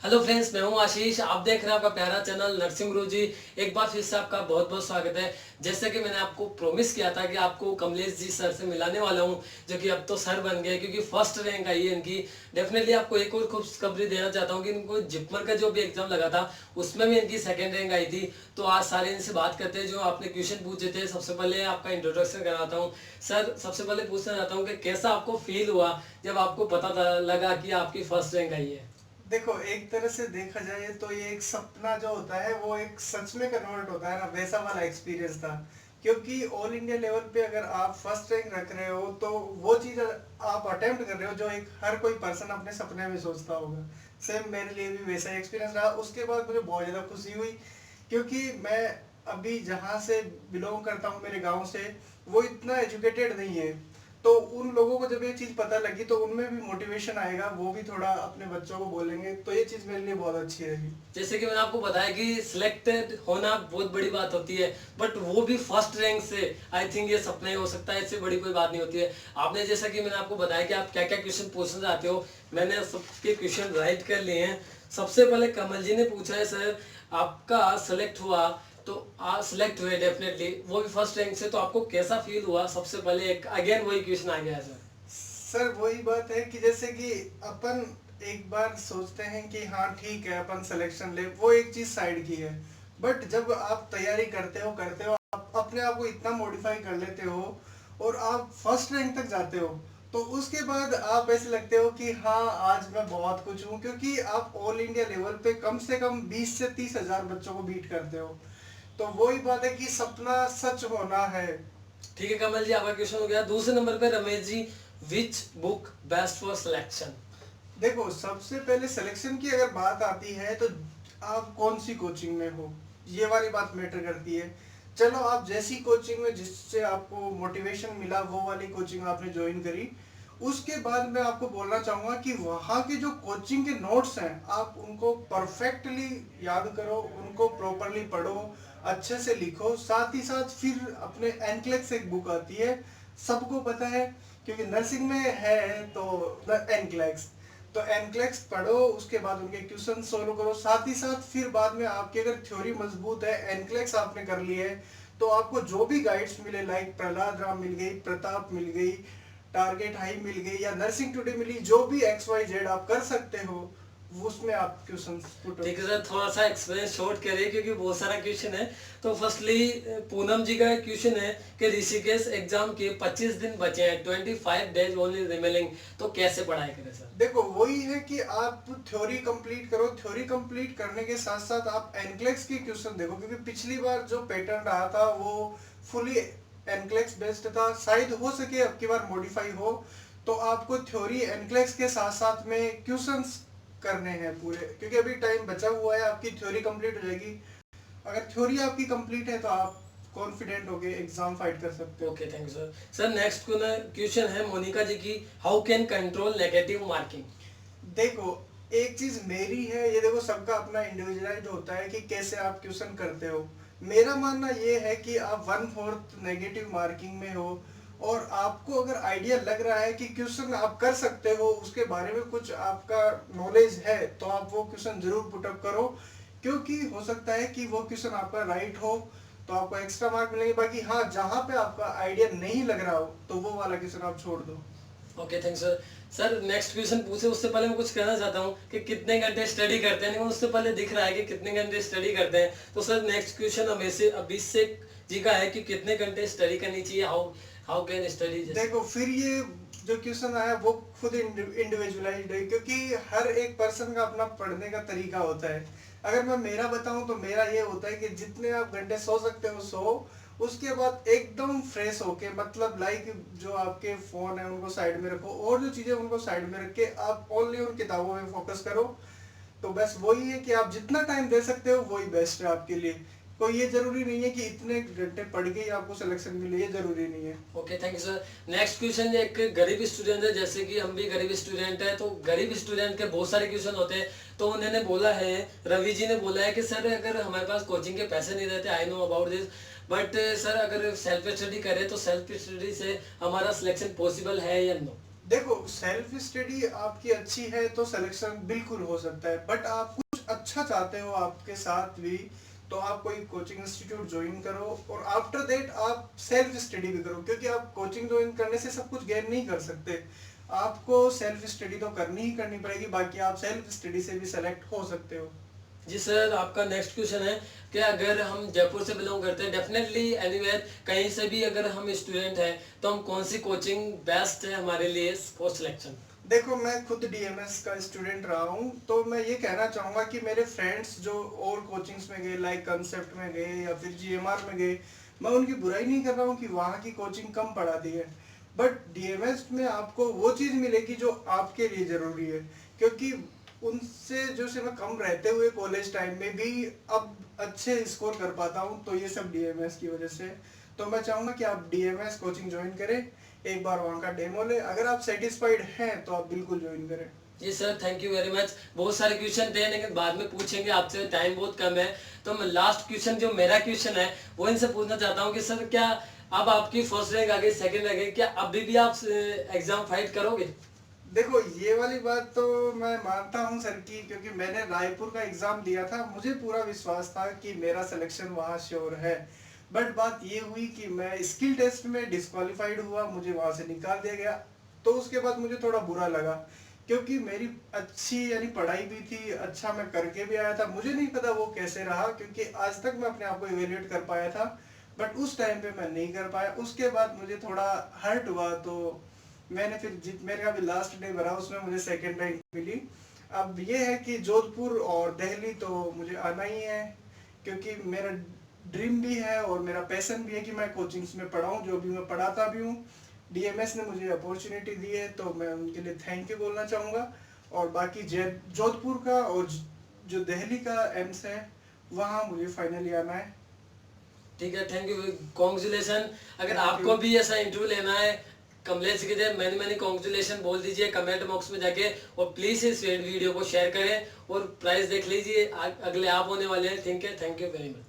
Hello friends, मैं हूं आशीष। आप देख रहे हैं आपका प्यारा चैनल नरसिंह गुरु जी। एक बार फिर से आपका बहुत बहुत स्वागत है। जैसे कि मैंने आपको प्रॉमिस किया था कि आपको कमलेश जी सर से मिलाने वाला हूं, जो कि अब तो सर बन गए क्योंकि फर्स्ट रैंक आई है इनकी। डेफिनेटली आपको एक और खुशखबरी देना चाहता हूं कि इनको जिपमर का जो भी एग्जाम लगा था उसमें भी इनकी सेकेंड रैंक आई थी। तो आज सारे इनसे बात करते हैं जो आपने क्वेश्चन पूछे थे। सबसे पहले आपका इंट्रोडक्शन कराता हूँ। सर, सबसे पहले पूछना चाहता हूँ कि कैसा आपको फील हुआ जब आपको पता लगा कि आपकी फर्स्ट रैंक आई है। देखो, एक तरह से देखा जाए तो ये एक सपना जो होता है वो एक सच में कन्वर्ट होता है ना, वैसा वाला एक्सपीरियंस था। क्योंकि ऑल इंडिया लेवल पे अगर आप फर्स्ट रैंक रख रहे हो तो वो चीज़ आप अटेम्प्ट कर रहे हो जो एक हर कोई पर्सन अपने सपने में सोचता होगा। सेम मेरे लिए भी वैसा एक्सपीरियंस रहा। उसके बाद मुझे बहुत ज़्यादा खुशी हुई, क्योंकि मैं अभी जहाँ से बिलोंग करता हूँ, मेरे गाँव से, वो इतना एजुकेटेड नहीं है। तो उन लोगों को जब ये चीज़ पता लगी तो उनमें भी मोटिवेशन आएगा, वो भी थोड़ा अपने बच्चों को बोलेंगे, तो ये चीज़ मेरे लिए बहुत अच्छी रहेगी। जैसे कि मैंने आपको बताया कि सिलेक्टेड होना बहुत बड़ी बात होती है, बट वो भी फर्स्ट रैंक से, आई थिंक ये सपना ही हो सकता है। इससे बड़ी कोई बात नहीं होती है। आपने जैसा कि मैंने आपको बताया कि आप क्या क्या क्वेश्चन पूछना चाहते हो, मैंने सबके क्वेश्चन राइट कर लिए हैं। सबसे पहले कमल जी ने पूछा है, सर आपका सेलेक्ट हुआ तो आप सिलेक्ट हुए डेफिनेटली, वो भी फर्स्ट रैंक से, तो आपको कैसा फील हुआ? सबसे पहले एक अगेन वही क्वेश्चन आ गया है सर। सर, वही बात है कि जैसे कि अपन एक बार सोचते हैं कि हाँ ठीक है अपन सिलेक्शन ले, वो एक चीज़ साइड की है। बट जब आप तैयारी करते हो आप अपने आप को इतना मॉडिफाई कर लेते हो और आप फर्स्ट रैंक तक जाते हो, तो उसके बाद आप ऐसे लगते हो कि हाँ आज मैं बहुत कुछ हूँ, क्योंकि आप ऑल इंडिया लेवल पे कम से कम 20 से 30 हज़ार बच्चों को बीट करते हो। तो वही बात है कि सपना सच होना है। ठीक है कमल जी, आपका क्वेश्चन हो गया। दूसरे नंबर पे Ramesh ji, which book best for selection? देखो, सबसे पहले सिलेक्शन की अगर बात आती है तो आप कौन सी कोचिंग में हो, ये वाली बात मैटर करती है। चलो, आप जैसी कोचिंग में जिससे आपको मोटिवेशन मिला वो वाली कोचिंग आपने ज्वाइन करी, उसके बाद मैं आपको बोलना चाहूँगा कि वहाँ के जो कोचिंग के नोट्स हैं आप उनको परफेक्टली याद करो, उनको प्रॉपरली पढ़ो, अच्छे से लिखो। साथ ही साथ फिर अपने एनक्लेक्स एक बुक आती है, सबको पता है क्योंकि नर्सिंग में है, तो द एनक्लेक्स। तो एनक्लेक्स पढ़ो, उसके बाद उनके क्वेश्चन सोल्व करो। साथ ही साथ फिर बाद में आपकी अगर थ्योरी मजबूत है, एनक्लेक्स आपने कर ली है, तो आपको जो भी गाइड्स मिले, लाइक प्रहलाद राम मिल गई, प्रताप मिल गई, टारगेट हाई मिल गई या नर्सिंग टुडे मिली, जो भी एक्स वाई जेड आप कर सकते हो, उसमें आप क्वेश्चन पुट। ठीक है सर, थोड़ा सा एक्सप्लेन शॉर्ट करिए क्योंकि बहुत सारा क्वेश्चन है। तो फर्स्टली पूनम जी का क्वेश्चन है कि ऋषिकेश एग्जाम के 25 दिन बचे हैं, 25 डेज ओनली रिमेनिंग, तो कैसे पढ़ाई करें सर? देखो, वही है कि आप थ्योरी कंप्लीट करो। थ्योरी कंप्लीट करने के साथ साथ आप एनक्लेक्स की क्वेश्चन देखो, क्योंकि पिछली बार जो पैटर्न रहा था वो फुली एनक्लेक्स बेस्ड था। शायद हो सके अब की बार मॉडिफाई हो, तो आपको थ्योरी एनक्लेक्स के साथ साथ में क्वेश्चंस करने हैं पूरे, क्योंकि अभी टाइम बचा हुआ है, आपकी थ्योरी कंप्लीट हो जाएगी। अगर थ्योरी आपकी कंप्लीट है तो आप कॉन्फिडेंट होके एग्जाम फाइट कर सकते हो। Okay, thank you sir. Sir next question है मोनिका जी की, how can control negative marking? देखो, एक चीज मेरी है, ये देखो सबका अपना इंडिविजुअलाइज होता है कि कैसे आप क्वेश्चन करते हो। मेरा मानना ये है कि आप 1/4 नेगेटिव मार्किंग में हो और आपको अगर आइडिया लग रहा है कि क्वेश्चन आप कर सकते हो, उसके बारे में कुछ आपका नॉलेज है, तो आप वो क्वेश्चन जरूर पुटअप करो। क्योंकि हो सकता है कि वो क्वेश्चन आपका राइट हो, तो आपको एक्स्ट्रा मार्क मिलेंगे। बाकी हाँ, जहाँ पे आपका आइडिया नहीं लग रहा हो तो वो वाला क्वेश्चन आप छोड़ दो। Okay, thank sir. Sir next question पूछे उससे पहले मैं कुछ कहना चाहता हूँ कि कितने घंटे स्टडी करते हैं, लेकिन उससे पहले दिख रहा है कि कितने घंटे स्टडी करते हैं। तो sir next question Abhishek ji का है कि कितने घंटे स्टडी करनी चाहिए, हाउ हाउ कैन स्टडी? देखो, फिर ये जो क्वेश्चन आया वो खुद इंडिविजुअलाइज्ड है, क्योंकि हर एक पर्सन का अपना पढ़ने का तरीका होता है। अगर मैं मेरा बताऊं तो मेरा ये होता है कि जितने आप घंटे सो सकते हो सो, उसके बाद एकदम फ्रेश होके, मतलब लाइक जो आपके फोन है उनको साइड में रखो और जो चीजें उनको साइड में रख के आप ओनली उन किताबों में फोकस करो। तो बस वही है कि आप जितना टाइम दे सकते हो वही बेस्ट है आपके लिए। कोई ये जरूरी नहीं है कि इतने घंटे पढ़ के ही आपको सिलेक्शन मिले, ये जरूरी नहीं है। Okay, thank you sir. Next question, एक गरीब स्टूडेंट है, जैसे कि हम भी गरीब स्टूडेंट है, तो गरीब स्टूडेंट के बहुत सारे क्वेश्चन होते हैं। तो उन्होंने बोला है, रवि जी ने बोला है कि सर अगर हमारे पास कोचिंग के पैसे नहीं रहते, I know about this, but sir अगर सेल्फ स्टडी करें तो सेल्फ स्टडी से हमारा सिलेक्शन पॉसिबल है या नो? देखो, सेल्फ स्टडी आपकी अच्छी है तो सिलेक्शन बिल्कुल हो सकता है, बट आप कुछ अच्छा चाहते हो आपके साथ भी, तो आप कोई कोचिंग इंस्टीट्यूट ज्वाइन करो और आफ्टर दैट आप सेल्फ स्टडी भी करो, क्योंकि आप कोचिंग ज्वाइन करने से सब कुछ गेन नहीं कर सकते। आपको सेल्फ स्टडी तो करनी ही करनी पड़ेगी, बाकी आप सेल्फ स्टडी से भी सेलेक्ट हो सकते हो। जी सर, आपका नेक्स्ट क्वेश्चन है कि अगर हम जयपुर से बिलोंग करते हैं, डेफिनेटली एनीवेयर कहीं से भी अगर हम स्टूडेंट हैं, तो हम कौन सी कोचिंग बेस्ट है हमारे लिए फॉर सिलेक्शन? देखो, मैं खुद डीएमएस का स्टूडेंट रहा हूँ, तो मैं ये कहना चाहूँगा कि मेरे फ्रेंड्स जो और कोचिंग्स में गए, लाइक कंसेप्ट में गए या फिर जीएमआर में गए, मैं उनकी बुराई नहीं कर रहा हूँ कि वहाँ की कोचिंग कम पढ़ाती है, बट डीएमएस में आपको वो चीज़ मिलेगी जो आपके लिए ज़रूरी है। क्योंकि उनसे जो से मैं कम रहते हुए कॉलेज टाइम में भी अब अच्छे स्कोर कर पाता हूँ, तो ये सब डीएमएस की वजह से। तो मैं चाहूँगा कि आप डीएमएस कोचिंग ज्वाइन करें, एक बार वहाँ का डेमो ले, अगर आप सेटिस्फाइड हैं तो आप बिल्कुल ज्वाइन करें। जी sir, thank you very much. बहुत सारे क्वेश्चन थे लेकिन बाद में पूछेंगे, आपसे टाइम बहुत कम है। तो मैं लास्ट क्वेश्चन जो मेरा क्वेश्चन है वो इनसे पूछना चाहता हूँ कि सर क्या अब आपकी फर्स्ट रैंक आ गई, सेकंड रैंक आ गई, क्या अभी भी आप एग्जाम फाइट करोगे? देखो, ये वाली बात तो मैं मानता हूँ सर की, क्योंकि मैंने रायपुर का एग्जाम दिया था, मुझे पूरा विश्वास था कि मेरा सिलेक्शन वहाँ श्योर है। बट बात ये हुई कि मैं स्किल टेस्ट में डिस्क्वालिफाइड हुआ, मुझे वहाँ से निकाल दिया गया। तो उसके बाद मुझे थोड़ा बुरा लगा, क्योंकि मेरी अच्छी यानी पढ़ाई भी थी, अच्छा मैं करके भी आया था। मुझे नहीं पता वो कैसे रहा, क्योंकि आज तक मैं अपने आप को इवेल्युएट कर पाया था, बट उस टाइम पे मैं नहीं कर पाया। उसके बाद मुझे थोड़ा हर्ट हुआ, तो मैंने फिर मेरा भी लास्ट डे भरा, उसमें मुझे सेकंड रैंक मिली। अब ये है कि जोधपुर और दिल्ली तो मुझे आना ही है, क्योंकि मेरा ड्रीम भी है और मेरा पैशन भी है कि मैं कोचिंग्स में पढ़ाऊँ, जो भी मैं पढ़ाता भी हूँ। डीएमएस ने मुझे अपॉर्चुनिटी दी है, तो मैं उनके लिए थैंक यू बोलना चाहूँगा। और बाकी जोधपुर का और जो दिल्ली का एम्स है, वहाँ मुझे फाइनली आना है। ठीक है, थैंक यू, कॉन्ग्रेचुलेशन। अगर थैंक आपको यू। भी ऐसा इंटरव्यू लेना है कमलेश जी के, मैंने मैंने कॉन्ग्रेचुलेशन बोल दीजिए कमेंट बॉक्स में जाके, और प्लीज इस वीडियो को शेयर करें और प्राइस देख लीजिए, अगले आप होने वाले हैं। ठीक है, थैंक यू वेरी मच।